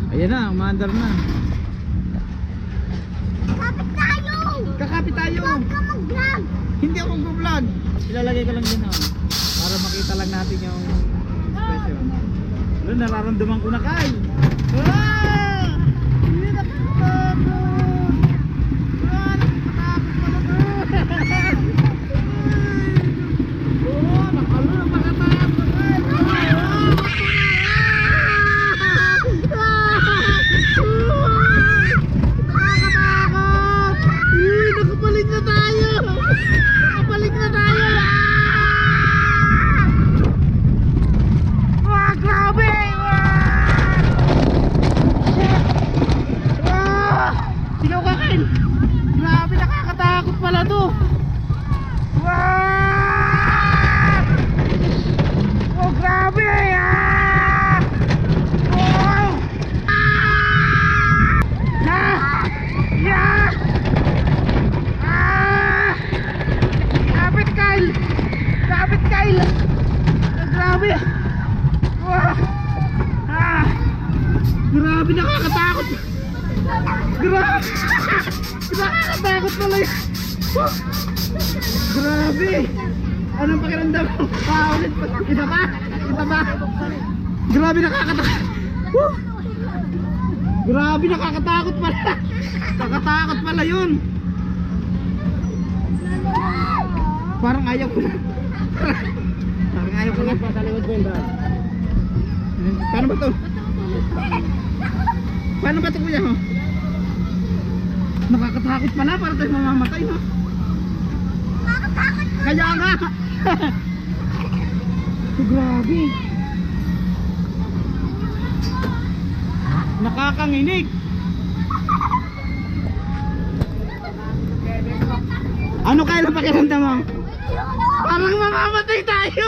Ayan na, umaandar na. Kapit tayo! Kakapit tayo. Huwag ka mag-vlog! Hindi ako mag-vlog. Ilalagay ko lang din oh. Para makita lang natin yung expression. Ano, nararamdaman ko na kay. Ah! Hindi nakakatakot. Ah, nakakatakot pala to. Oh, nakakatakot. Nakabalik na tayo! Nakabalik na tayo! Wah! Grabe! Wah! Sigaw ka kain! Grabe, nakakatakot pala to! Wah! Oh, grabe! Ah! Oh! Ah! Yeah! Kapit Kyle! Kapit Kyle! Grabe! Wah! Ah! Grabe, nakakatakot! Grabe! Nakakatakot pala yun! Wah! Grabe! Anong pakiramdam mo? Paulit pa! Ito pa? Ito pa? Grabe, nakakatakot! Wah! Grabe, nakakatakot pala! Nakakatakot pala yun! Parang ayaw ko na. Parang ayaw ko na. Pasalimod ko yun ba? Paano ba to? Paano ba to kuya? Nakakatakot pala. Parang tayo mamamatay ha. Nakakatakot! Kaya nga. So, grabe. Nakakanginig. Ano kaya lang pakiramdam mo? Parang mamamatay tayo.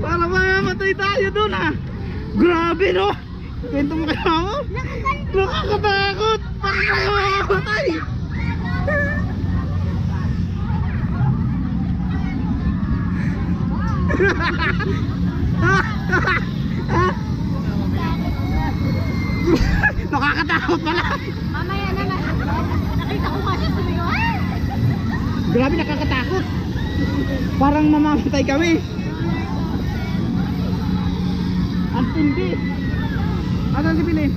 Parang mamamatay tayo doon ha. Grabe no. Kwento mo kaya mo? Nakakatakot. Parang mamamatay. Nakakatakot pala. Mamaya naman. Nakita ko kasi sumigaw. Grabe, nakakatakot. Parang mamamatay kami. Ang tindi. Asan si Pilin?